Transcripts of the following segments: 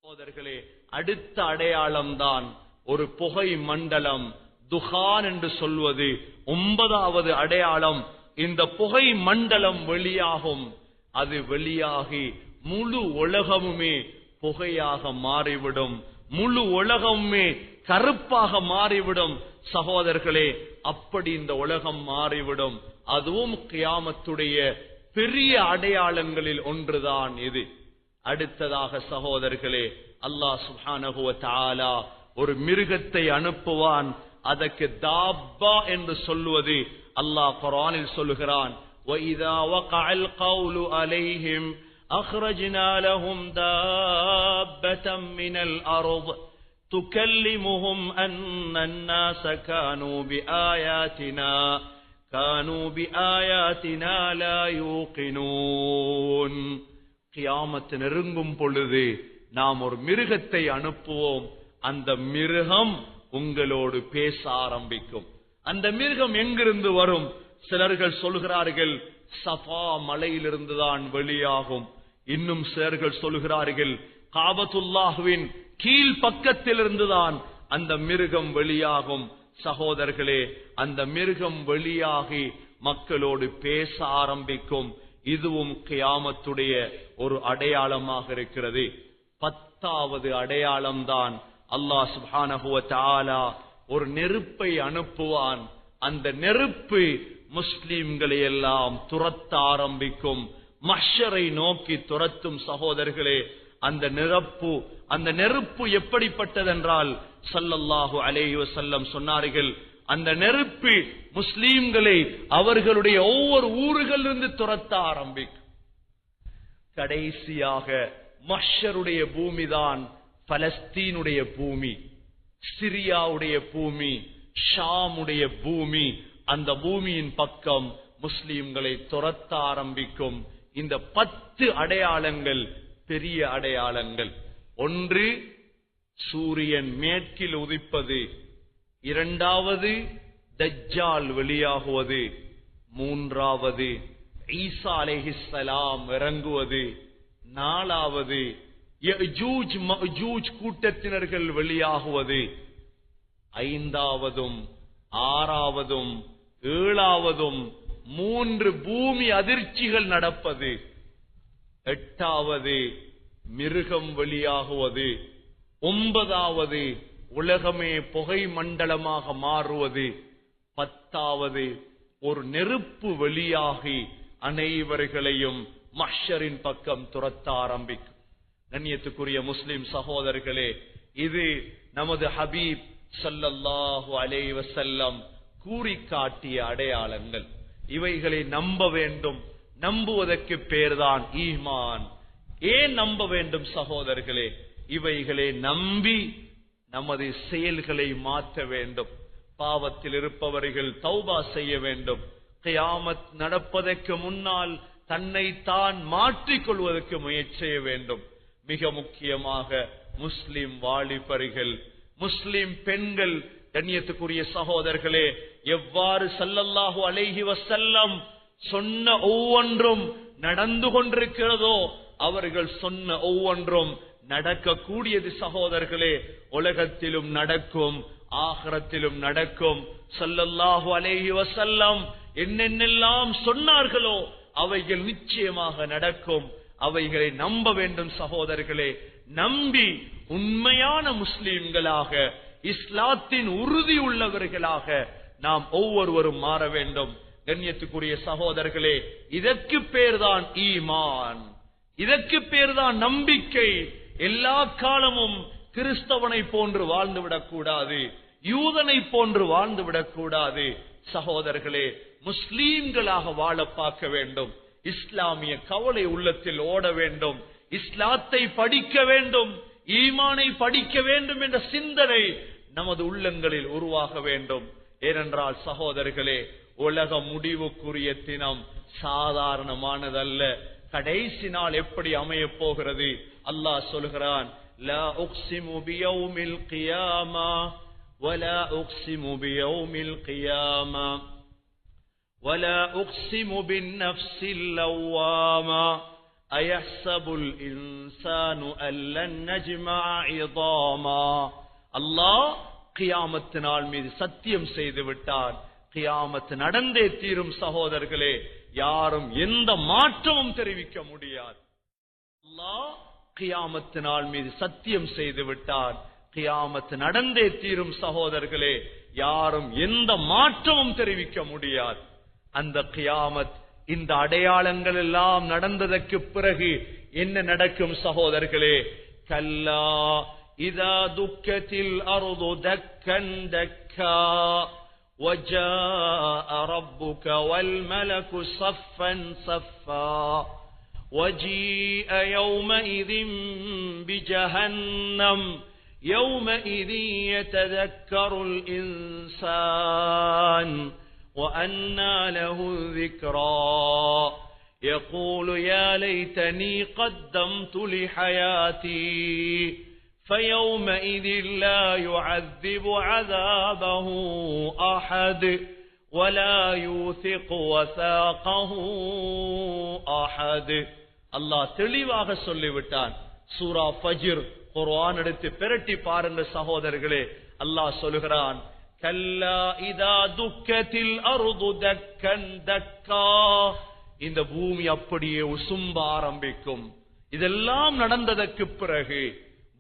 சகோதரர்களே, அடுத்த அடையாளம் தான் ஒரு புகை மண்டலம், துகான் என்று சொல்வது. 9வது அடையாளம், இந்த புகை மண்டலம் வெளியாகும். அது வெளியாகி முழு உலகமுமே புகையாக மாறிவிடும், முழு உலகமுமே கருப்பாக மாறிவிடும். சகோதரர்களே, அப்படி இந்த உலகம் மாறிவிடும். அதுவும் கியாமத்துடைய பெரிய அடையாளங்களில் ஒன்றுதான் இது. அடுத்ததாக சகோதரர்களே, அல்லாஹ் சுப்ஹானஹு வ தஆலா ஒரு மிருகத்தை அனுப்புவான். அதற்கு தாப்பா என்று சொல்வது அல்லாஹ் குர்ஆனில் சொல்லுகிறான். وَإِذَا وَقَعَ الْقَوْلُ عَلَيْهِمْ أَخْرَجْنَا لَهُمْ دَابَّةً مِنَ الْأَرْضِ تُكَلِّمُهُمْ أَنَّ النَّاسَ كَانُوا بِآيَاتِنَا لَا يُوقِنُونَ. கியாமத் நெருங்கும் பொழுது நாம் ஒரு மிருகத்தை அனுப்புவோம். அந்த மிருகம் உங்களோடு பேச ஆரம்பிக்கும். அந்த மிருகம் எங்கிருந்து வரும்? சிலர்கள் சொல்கிறார்கள் சஃபா மலையிலிருந்துதான் வெளியாகும். இன்னும் சிலர்கள் சொல்கிறார்கள் காபத்துல்லாஹ்வின் கீழ் பக்கத்திலிருந்துதான் அந்த மிருகம் வெளியாகும். சகோதரர்களே, அந்த மிருகம் வெளியாகி மக்களோடு பேச ஆரம்பிக்கும். இதுவும் கியாமத்துடைய ஒரு அடையாளமாக இருக்கிறது. 10வது அடையாளம் தான் அல்லாஹ் சுப்ஹானஹு வ தஆலா ஒரு நெருப்பை அனுப்புவான். அந்த நெருப்பு முஸ்லிம்களை எல்லாம் துரத்த ஆரம்பிக்கும், மஹ்ஷரை நோக்கி துரத்தும். சகோதரர்களே, அந்த நெருப்பு எப்படிப்பட்டதென்றால் ஸல்லல்லாஹு அலைஹி வஸல்லம் சொன்னார்கள், அந்த நெருப்பு முஸ்லிம்களை அவர்களுடைய ஒவ்வொரு ஊர்களிலிருந்து துரத்த ஆரம்பிக்கும். கடைசியாக மஹ்ஷருடைய பூமிதான் பலஸ்தீனுடைய பூமி, சிரியாவுடைய பூமி, ஷாமுடைய பூமி. அந்த பூமியின் பக்கம் முஸ்லிம்களை துரத்த ஆரம்பிக்கும். இந்த 10 அடையாளங்கள் பெரிய அடையாளங்கள். ஒன்று, சூரியன் மேற்கில் உதிப்பது. 2வது, தஜ்ஜால் வெளியாகுவது. 3வது, ஈசா அலைஹிஸ்ஸலாம் இறங்குவது. 4வது, யஜூஜ் மஅஜூஜ் கூட்டத்தினர்கள் வெளியாகுவது. 5வதும் 6வதும் 7வதும் 3 பூமி அதிர்ச்சிகள் நடப்பது. 8வது, மிருகம் வெளியாகுவது. 9வது, உலகமே புகை மண்டலமாக மாறுவது. 10வது, ஒரு நெருப்பு வெளியாகி அனைவர்களையும் மஹ்ஷரின் பக்கம் துரத்த ஆரம்பிக்கும். கண்ணியத்துக்குரிய முஸ்லிம் சகோதரர்களே, இது நமது ஹபீப் ஸல்லல்லாஹு அலைஹி வஸல்லம் கூறி காட்டிய அடையாளங்கள். இவைகளை நம்ப வேண்டும். நம்புவதற்கு பேர்தான் ஈமான். ஏன் நம்ப வேண்டும் சகோதரர்களே? இவைகளை நம்பி நமது செயல்களை மாற்ற வேண்டும். பாவத்தில் இருப்பவர்கள் தௌபா செய்ய வேண்டும். கியாமத் நடப்பதற்கு முன்னால் தன்னை தான் மாற்றிக் கொள்வதற்கு முயற்சி செய்ய வேண்டும். மிக முக்கியமாக முஸ்லிம் வாலிபர்கள், முஸ்லிம் பெண்கள். கண்ணியத்துக்குரிய சகோதரர்களே, எவ்வாறு ஸல்லல்லாஹு அலைஹி வஸல்லம் சொன்ன ஒவ்வொன்றும் நடந்து கொண்டிருக்கிறதோ, அவர்கள் சொன்ன ஒவ்வொன்றும் நடக்கக்கூடியது. சகோதரர்களே, உலகத்திலும் நடக்கும், ஆகிரத்திலும் நடக்கும். ஸல்லல்லாஹு அலைஹி வஸல்லம் என்னென்னெல்லாம் சொன்னார்களோ அவைகள் நிச்சயமாக நடக்கும். அவைகளை நம்ப வேண்டும் சகோதரர்களே. நம்பி உண்மையான முஸ்லிம்களாக, இஸ்லாத்தின் உறுதி உள்ளவர்களாக நாம் ஒவ்வொருவரும் மாற வேண்டும். கண்ணியத்துக்குரிய சகோதரர்களே, இதற்கு பேர்தான் ஈமான், இதற்கு பேர்தான் நம்பிக்கை. எல்லா காலமும் கிறிஸ்தவனை போன்று வாழ்ந்துவிடக் கூடாது, யூதனை போன்று வாழ்ந்துவிடக் கூடாது. சகோதரர்களே, முஸ்லீம்களாக வாழ பார்க்க வேண்டும். இஸ்லாமிய கவலை உள்ளத்தில் ஓட வேண்டும். இஸ்லாத்தை படிக்க வேண்டும், ஈமானை படிக்க வேண்டும் என்ற சிந்தனை நமது உள்ளங்களில் உருவாக வேண்டும். ஏனென்றால் சகோதரர்களே, உலக முடிவுக்குரிய தினம் சாதாரணமானதல்ல. கடைசி நாள் எப்படி அமைய போகிறது? அல்லாஹ் சொல்கிறான், லா உக்ஸிமு பியௌமில் கியாமா வலா உக்ஸிமு பியௌமில் கியாமா வலா உக்ஸிமு பின்னஃப்ஸில் லவ்வாமா அயஹ்சபுல் இன்சானு அல்லன் நஜ்மஅ இதாமா. அல்லாஹ் கியாமத் நாள் மீது சத்தியம் செய்து விட்டான். கியாமத் நடந்தே தீரும் சகோதரர்களே, யாரும் எந்த மாற்றமும் தெரிவிக்க முடியாது. அல்லாஹ் கியாமத் நாள் மீது சத்தியம் செய்து விட்டான். கியாமத் நடந்தே தீரும் சகோதரர்களே, யாரும் எந்த மாற்றமும் தெரிவிக்க முடியாது. அந்த கியாமத், இந்த அடையாளங்கள் எல்லாம் நடந்ததற்கு பிறகு என்ன நடக்கும் சகோதரர்களே? கல்லா இதா துக்கத்தில் அர்து தக்கன் தக்கா وجاء ربك والملك صفا صفا وجيء يومئذ بجهنم يومئذ يتذكر الإنسان وأنى له الذكرى يقول يا ليتني قدمت لحياتي فيومئذ لا يعذب عذابه أحد ولا يوثق وثاقه أحد. அல்லாஹ் தெளிவாக சொல்லிவிட்டான். சூரா ஃபஜ்ர் குர்ஆன் எடுத்து பிரட்டி பாருங்க சகோதரர்களே. அல்லாஹ் சொல்கிறான், கல்லா இதா துக்கத்தில் அர்து தக்கன் தக்கா. இந்த பூமி அப்படியே உசும்ப ஆரம்பிக்கும். இதெல்லாம் நடந்ததற்கு பிறகு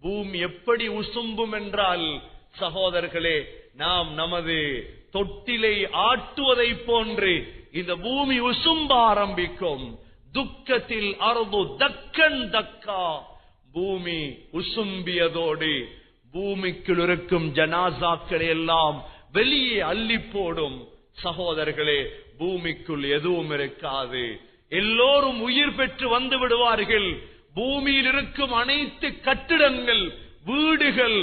பூமி எப்படி உசும்பும் என்றால் சகோதரர்களே, நாம் நமது தொட்டிலை ஆட்டுவதை போன்று இந்த பூமி உசும்ப ஆரம்பிக்கும். துக்கத்தில் அர்து தக்கன் தக்கா. பூமி உசும்பியதோடு பூமிக்குள் இருக்கும் ஜனாசாக்களை எல்லாம் வெளியே அள்ளி போடும். சகோதரர்களே, பூமிக்குள் எதுவும் இருக்காது. எல்லோரும் உயிர் பெற்று வந்து விடுவார்கள். பூமியில் இருக்கும் அனைத்து கட்டிடங்கள், வீடுகள்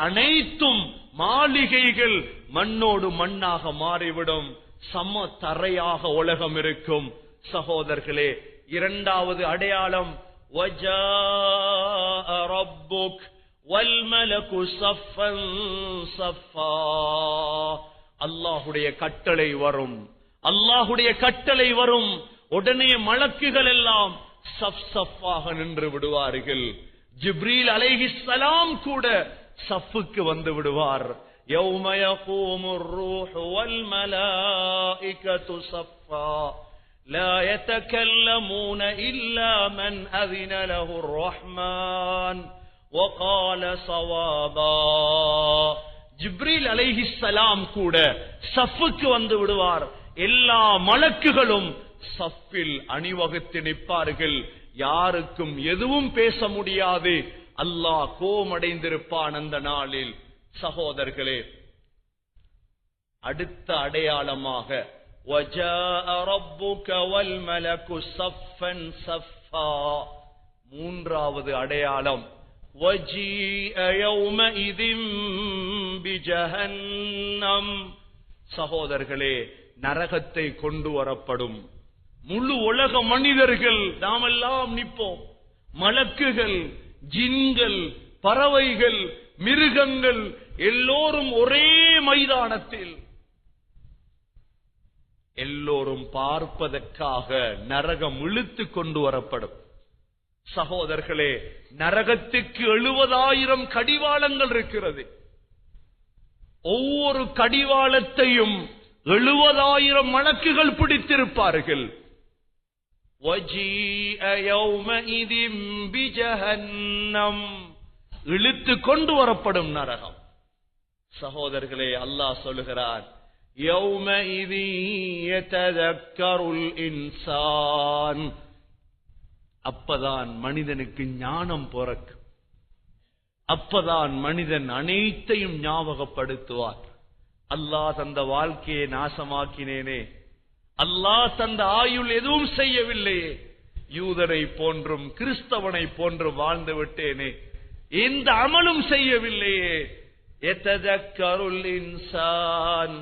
அனைத்தும், மாளிகைகள் மண்ணோடு மண்ணாக மாறிவிடும். சம தரையாக உலகம் இருக்கும். சகோதரர்களே, இரண்டாவது அடையாளம் வஜாஅ ரப்புக் வல் மலகு ஸஃபன் ஸஃபா. அல்லாஹ்வுடைய கட்டளை வரும். அல்லாஹ்வுடைய கட்டளை வரும். உடனே மலக்குகள் எல்லாம் சஃப் சஃப்பாக நின்று விடுவார்கள். ஜிப்ரீல் அலைஹிஸ்ஸலாம் கூட சஃப்புக்கு வந்து விடுவார். யௌம யகூமுர் ரூஹு வல் மலாயிகத்து ஸஃபா லா யதகல்லமூன இல்லா மன் அஸின லஹுர் ரஹ்மான் வகால ஸவாபா. ஜிப்ரீல் அலைஹிஸ்ஸலாம் கூட சஃப்புக்கு வந்து விடுவார். எல்லா மலக்குகளும் சஃப்பில் அணிவகுத்து நிற்பார்கள். யாருக்கும் எதுவும் பேச முடியாது. அல்லாஹ் கோபமடைந்திருப்பான் அந்த நாளில். சகோதரர்களே, அடுத்த அடையாளமாக வஜாஅ ரப்புக வல் மலகு ஸஃபன் ஸஃபா. மூன்றாவது அடையாளம் வஜீஅ யௌமஇதின் பிஜஹன்னம். சகோதரர்களே, நரகத்தை கொண்டு வரப்படும். முழு உலக மனிதர்கள் நாமெல்லாம் நிற்போம். மலக்குகள், ஜின்கள், பறவைகள், மிருகங்கள் எல்லோரும் ஒரே மைதானத்தில், எல்லோரும் பார்ப்பதற்காக நரகம் இழுத்து கொண்டு வரப்படும். சகோதரர்களே, நரகத்துக்கு 70,000 கடிவாளங்கள் இருக்கிறது. ஒவ்வொரு கடிவாளத்தையும் 70,000 மலக்குகள் பிடித்திருப்பார்கள். வஜீஅ யௌமஇதின் பிஜஹன்னம். இழுத்து கொண்டு வரப்படும் நரகம். சகோதரர்களே, அல்லாஹ் சொல்லுகிறார், யௌமஇதி யததக்கருல் இன்சான். அப்பதான் மனிதனுக்கு ஞானம் பிறக்கும். அப்பதான் மனிதன் அனைத்தையும் ஞாபகப்படுத்துவார். அல்லாஹ் தந்த வாழ்க்கையை நாசமாக்கினேனே, அல்லாஹ் தந்த ஆயுள் எதுவும் செய்யவில்லையே, யூதரை போன்றும் கிறிஸ்தவனை போன்றும் வாழ்ந்து விட்டேனே, எந்த அமலும் செய்யவில்லையே. யததக்கருல் இன்சான்.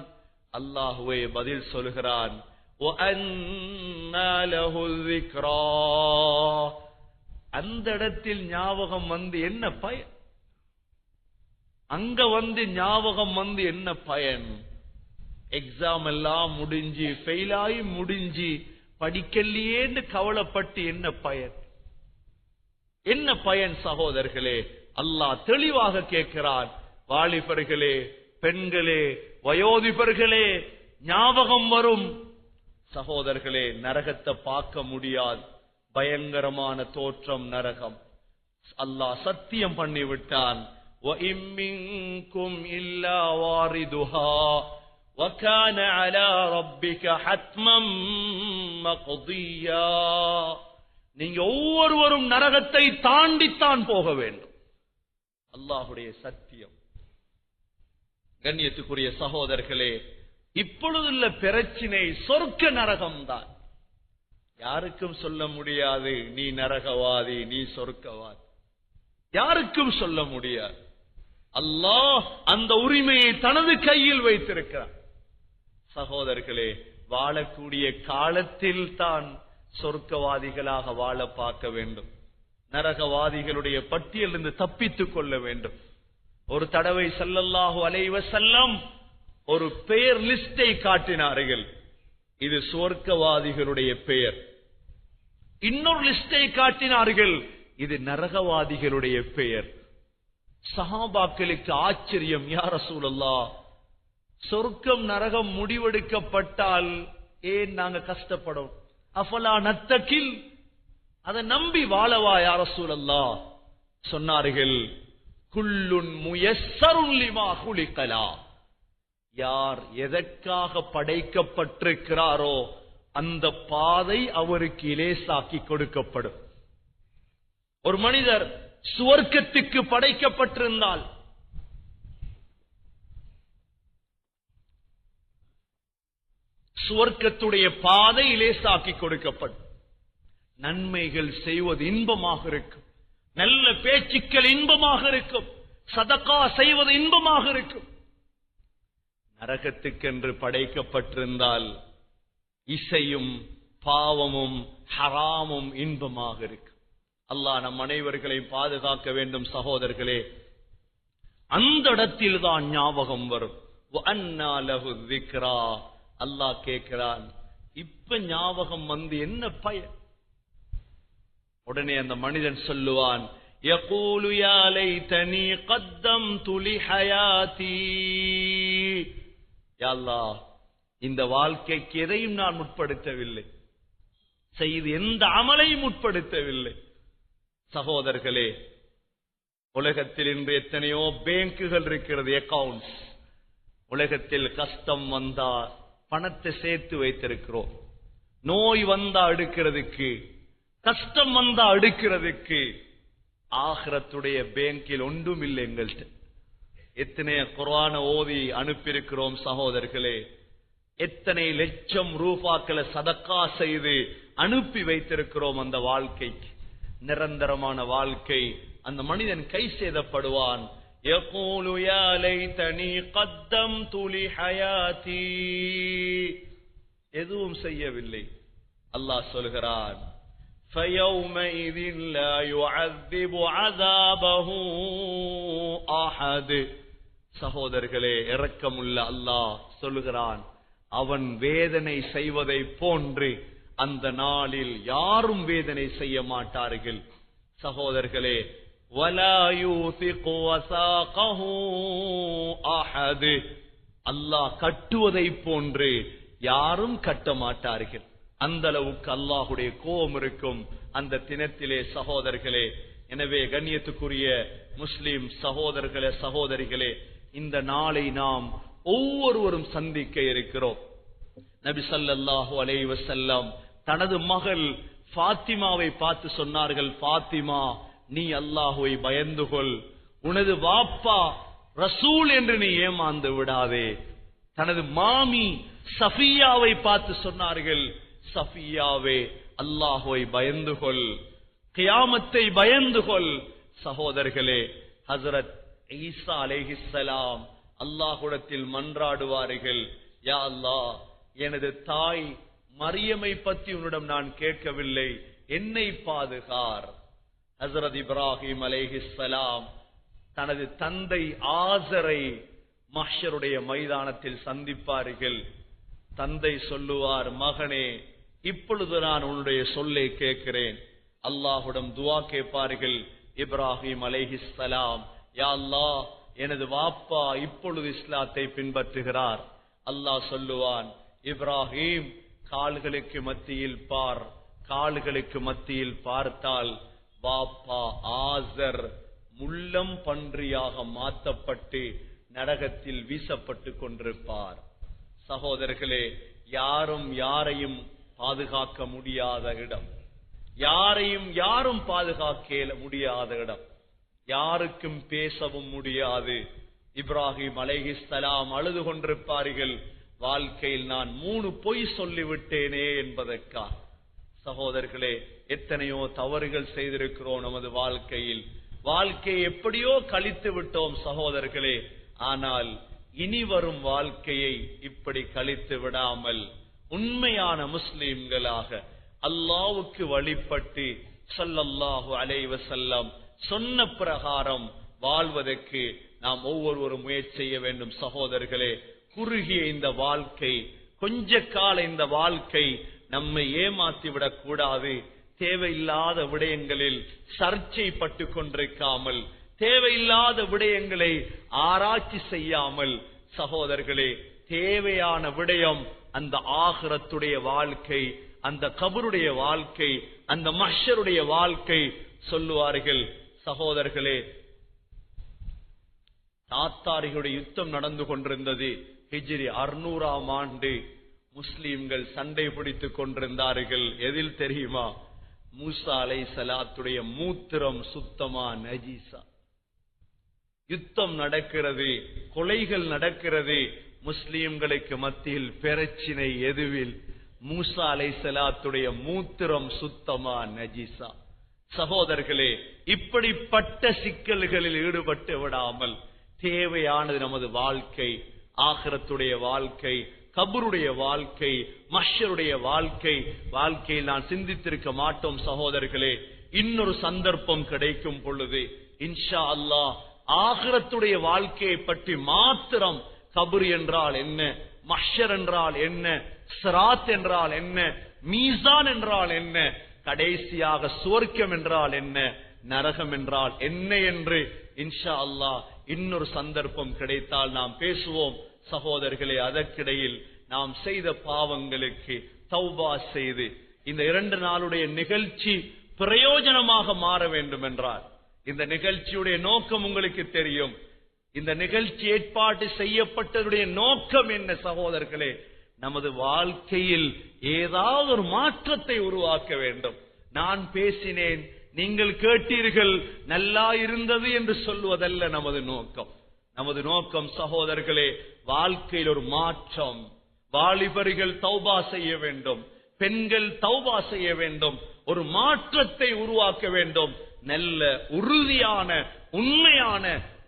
அல்லாஹ்வே பதில் சொல்கிறான், வஅன்னா லஹுல் ذிக்ரா. அந்த இடத்தில் ஞாபகம் வந்து என்ன பயன்? அங்க வந்து ஞாபகம் வந்து என்ன பயன்? எக்ஸாம் எல்லாம் முடிஞ்சு, ஃபெயிலாயி முடிஞ்சு, படிக்கலையேன்னு கவலைப்பட்டு என்ன பயன்? என்ன பயன் சகோதரர்களே? அல்லாஹ் தெளிவாக கேட்கிறான். வாலிபர்களே, பெண்களே, வயோதிபர்களே, ஞாபகம் வரும் சகோதரர்களே, நரகத்தை பார்க்க முடியாது. பயங்கரமான தோற்றம் நரகம். அல்லாஹ் சத்தியம் பண்ணிவிட்டான். وَإِن مِّنكُمْ إِلَّا وَارِدُهَا وَكَانَ عَلَى رَبِّكَ حَتْمًا مَّقْضِيًّا. நீங்க ஒவ்வொருவரும் நரகத்தை தாண்டித்தான் போக வேண்டும். அல்லாஹ்வுடைய சத்தியம். கண்ணியத்துக்குரிய சகோதரர்களே, இப்பொழுதுள்ள பிரச்சினை சொர்க்க நரகம்தான். யாருக்கும் சொல்ல முடியாது நீ நரகவாதி, நீ சொர்க்கவாதி. யாருக்கும் சொல்ல முடியாது. அல்லாஹ் அந்த உரிமையை தனது கையில் வைத்திருக்கிறார். சகோதரர்களே, வாழக்கூடிய காலத்தில் தான் சொர்க்கவாதிகளாக வாழ பார்க்க வேண்டும். நரகவாதிகளுடைய பட்டியலிருந்து தப்பித்துக் கொள்ள வேண்டும். ஒரு தடவை ஸல்லல்லாஹு அலைஹி வஸல்லம் ஒரு பெயர் லிஸ்டை காட்டினார்கள். இது சொர்க்கவாதிகளுடைய பெயர். இன்னொரு லிஸ்டை காட்டினார்கள். இது நரகவாதிகளுடைய பெயர். சஹாபாக்களுக்கு ஆச்சரியம். யா ரசூலல்லாஹ், சொர்க்கம் நரகம் முடிவெடுக்கப்பட்டால் ஏன் நாங்க கஷ்டப்படும்? அஃபலா நத்தகில், அதை நம்பி வாழவா யா ரசூலல்லாஹ்? சொன்னார்கள், குல்லுன் முயஸ்ஸருன் லிமா குலிகலா. யார் எதற்காக படைக்கப்பட்டிருக்கிறாரோ அந்த பாதை அவருக்கு இலேசாக்கி கொடுக்கப்படும். ஒரு மனிதர் சுவர்க்கத்துக்கு படைக்கப்பட்டிருந்தால் சுவர்க்கத்துடைய பாதை இலேசாக்கி கொடுக்கப்படும். நன்மைகள் செய்வது இன்பமாக இருக்கும். நல்ல பேச்சுக்கள் இன்பமாக இருக்கும். சதகா செய்வது இன்பமாக இருக்கும். நரகத்துக்கென்று படைக்கப்பட்டிருந்தால் இசையும் பாவமும் ஹராமும் இன்பமாக இருக்கும். அல்லாஹ் நம் அனைவர்களையும் பாதுகாக்க வேண்டும். சகோதரர்களே, அந்த இடத்தில் தான் ஞாபகம் வரும். வஅன்னா லஹு ذிக்ரா. அல்லாஹ் கேட்கிறான், இப்ப ஞாபகம் வந்து என்ன பயன்? உடனே அந்த மனிதன் சொல்லுவான், யகூலு யா லைதனி கத்தம்து லிஹயாதி. யா அல்லாஹ், இந்த வாழ்க்கைக்கு எதையும் நான் முற்படுத்தவில்லை, செய்து எந்த அமலையும் முற்படுத்தவில்லை. சகோதரர்களே, உலகத்தில் இன்று எத்தனையோ பேங்குகள் இருக்கிறது, அக்கவுண்ட்ஸ். உலகத்தில் கஷ்டம் வந்தா பணத்தை சேர்த்து வைத்திருக்கிறோம். நோய் வந்தா எடுக்கிறதுக்கு, கஷ்டம் வந்தா எடுக்கிறதுக்கு. ஆகிரத்துடைய பேங்கில் ஒன்றும் இல்லை எங்கள்கிட்ட. எத்தனை குர்ஆன ஓதி அனுப்பியிருக்கிறோம் சகோதரர்களே. எத்தனை லட்சம் ரூபாக்களை சதக்கா செய்து அனுப்பி வைத்திருக்கிறோம். அந்த வாழ்க்கைக்கு, நிரந்தரமான வாழ்க்கை. அந்த மனிதன் கை சேதப்படுவான். யகூலு யா லைதனி கத்தம்து லிஹயாதி. எதுவும் செய்யவில்லை. அல்லாஹ் சொல்கிறான், فَيَوْمَئِذٍ لَا يُعَذِّبُ عَذَابَهُ أَحَدٌ. சகோதரர்களே, இரக்கமுள்ள அல்லாஹ் சொல்கிறான், அவன் வேதனை செய்வதை போன்று அந்த நாளில் யாரும் வேதனை செய்ய மாட்டார்கள். சகோதரர்களே, وَلَا يُوثِقُ وَثَاقَهُ أَحَدٌ. அல்லாஹ் கட்டுவதை போன்று யாரும் கட்ட மாட்டார்கள். அந்த அளவுக்கு அல்லாஹுடைய கோபம் இருக்கும் அந்த தினத்திலே சகோதரர்களே. எனவே கண்ணியத்துக்குரிய முஸ்லிம் சகோதரர்களே, சகோதரிகளே, இந்த நாளை நாம் ஒவ்வொருவரும் சந்திக்க இருக்கிறோம். நபி ஸல்லல்லாஹு அலைஹி வஸல்லம் தனது மகள் ஃபாத்திமாவை பார்த்து சொன்னார்கள், ஃபாத்திமா, நீ அல்லாஹ்வை பயந்து கொள். உனது வாப்பா ரசூல் என்று நீ ஏமாந்து விடாதே. தனது மாமி சஃபியாவை பார்த்து சொன்னார்கள், சஃபியாவே, அல்லாஹ்வை பயந்து கொள், கியாமத்தை பயந்து கொள். சகோதரர்களே, ஹஜ்ரத் ஈசா அலைஹிஸ்ஸலாம் அல்லாஹ்விடத்தில் மன்றாடுவார்கள், யா அல்லாஹ், எனது தாய் மரியமை பற்றி உன்னிடம் நான் கேட்கவில்லை, என்னை பாதுகார். ஹஜ்ரத் இப்ராஹிம் அலைஹிஸ்ஸலாம் தனது தந்தை ஆசரை மஹ்ஷருடைய மைதானத்தில் சந்திப்பார்கள். தந்தை சொல்லுவார், மகனே, இப்பொழுது நான் உன்னுடைய சொல்லை கேட்கிறேன். அல்லாஹ்விடம் துஆ கேட்பார்கள். இப்ராஹிம் அலைஹிஸ்ஸலாம், யா அல்லாஹ், எனது வாப்பா இப்பொழுது இஸ்லாத்தை பின்பற்றுகிறார். அல்லாஹ் சொல்லுவான், இப்ராஹிம், கால்களுக்கு மத்தியில் பார். கால்களுக்கு மத்தியில் பார்த்தால் வாப்பா ஆசர் முள்ளம் பன்றியாக மாற்றப்பட்டு நரகத்தில் வீசப்பட்டு கொண்டிருப்பார். சகோதரர்களே, யாரும் யாரையும் பாதுகாக்க முடியாத இடம், யாரையும் யாரும் பாதுகாக்க முடியாத இடம், யாருக்கும் பேசவும் முடியாது. இப்ராஹிம் அலைஹிஸ்ஸலாம் அழுது கொண்டிருப்பார்கள், வாழ்க்கையில் நான் 3 பொய் சொல்லிவிட்டேனே என்பதற்காக. சகோதரர்களே, எத்தனையோ தவறுகள் செய்திருக்கிறோம் நமது வாழ்க்கையில். வாழ்க்கையை எப்படியோ கழித்து விட்டோம் சகோதரர்களே. ஆனால் இனி வரும் வாழ்க்கையை இப்படி கழித்து விடாமல் உண்மையான முஸ்லிம்களாக அல்லாஹ்வுக்கு வழிபட்டு ஸல்லல்லாஹு அலைஹி வஸல்லம் சொன்ன பிரகாரம் வாழ்வதற்கு நாம் ஒவ்வொருவரும் முயற்சி செய்ய வேண்டும். சகோதரர்களே, குறுகிய இந்த வாழ்க்கை, கொஞ்ச கால இந்த வாழ்க்கை நம்மை ஏமாத்தி விடக் கூடாது. தேவையில்லாத விடயங்களில் சர்ச்சை பட்டு கொண்டிருக்காமல், தேவையில்லாத விடயங்களை ஆராய்ச்சி செய்யாமல், சகோதரர்களே, தேவையான விடயம் அந்த ஆகிரத்துடைய வாழ்க்கை, அந்த கபருடைய வாழ்க்கை, அந்த மஹ்ஷருடைய வாழ்க்கை. சொல்லுவார்கள் சகோதரர்களே, தாத்தாரிகளுடைய யுத்தம் நடந்து கொண்டிருந்தது. ஹிஜ்ரி 600ஆம் ஆண்டு முஸ்லிம்கள் சண்டை பிடித்துக் கொண்டிருந்தார்கள். எதில் தெரியுமா? மூசா அலைஹிஸ்ஸலாத்துடைய மூத்திரம் சுத்தமா நஜீஸா. யுத்தம் நடக்கிறது, கொலைகள் நடக்கிறது. முஸ்லிம்களுக்கு மத்தியில் பிரச்சினை எதுவில்? மூசா அலைஹிஸ்ஸலாத்துடைய மூத்திரம் சுத்தமா நஜீஸா. சகோதரர்களே, இப்படிப்பட்ட சிக்கல்களில் ஈடுபட்டு விடாமல் தேவையானது நமது வாழ்க்கை, ஆகிரத்துடைய வாழ்க்கை, கபருடைய வாழ்க்கை, மஹ்ஷருடைய வாழ்க்கை. வாழ்க்கையில் நான் சிந்தித்திருக்க மாட்டோம் சகோதரர்களே. இன்னொரு சந்தர்ப்பம் கிடைக்கும் பொழுது இன்ஷா அல்லாஹ் ஆகிரத்துடைய வாழ்க்கையை பற்றி மாத்திரம், கபர் என்றால் என்ன, மஹ்ஷர் என்றால் என்ன, சிராத் என்றால் என்ன, மீசான் என்றால் என்ன, கடைசியாக சுவர்க்கம் என்றால் என்ன, நரகம் என்றால் என்ன என்று இன்ஷா அல்லாஹ் இன்னொரு சந்தர்ப்பம் கிடைத்தால் நாம் பேசுவோம். சகோதரர்களே, அதற்கிடையில் நாம் செய்த பாவங்களுக்கு தௌபா செய்து இந்த 2 நாளுடைய நிகழ்ச்சி பிரயோஜனமாக மாற வேண்டும் என்றால், இந்த நிகழ்ச்சியுடைய நோக்கம் உங்களுக்கு தெரியும். இந்த நிகழ்ச்சி ஏற்பாடு செய்யப்பட்டதுடைய நோக்கம் என்ன சகோதரர்களே? நமது வாழ்க்கையில் ஏதாவது ஒரு மாற்றத்தை உருவாக்க வேண்டும். நான் பேசினேன், நீங்கள் கேட்டீர்கள், நல்லா இருந்தது என்று சொல்வதல்ல நமது நோக்கம். நமது நோக்கம் சகோதரர்களே, வாழ்க்கையில் ஒரு மாற்றம். வாலிபர்கள் தௌபா செய்ய வேண்டும், பெண்கள் தௌபா செய்ய வேண்டும், ஒரு மாற்றத்தை உருவாக்க வேண்டும். நல்ல உறுதியான உண்மையான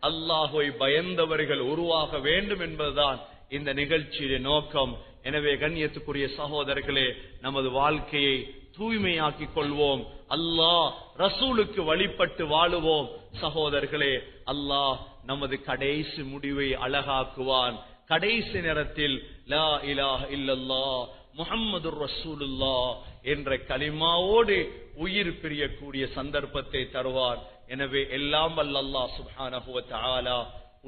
அல்லாஹ்வை பயந்தவர்கள் உருவாக வேண்டும் என்பதுதான் இந்த நிகழ்ச்சியுடைய நோக்கம். எனவே கண்ணியத்துக்குரிய சகோதரர்களே, நமது வாழ்க்கையை தூய்மையாக்கிக் கொள்வோம். அல்லாஹ் ரசூலுக்கு வழிபட்டு வாழுவோம். சகோதரர்களே, அல்லாஹ் நமது கடைசி முடிவை அழகாக்குவான். கடைசி நேரத்தில் லா இலாஹ இல்லல்லாஹ் முஹம்மதுர் ரசூலுல்லாஹ் என்ற கலிமாவோடு உயிர் பிரியக்கூடிய சந்தர்ப்பத்தை தருவார். எனவே எல்லாம் வல்ல அல்லாஹ் சுப்ஹானஹு வ தஆலா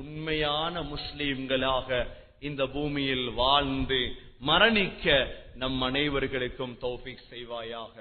உண்மையான முஸ்லிம்களாக இந்த பூமியில் வாழ்ந்து மரணிக்க நம் அனைவர்களுக்கும் தௌஃபீக் செய்வாயாக.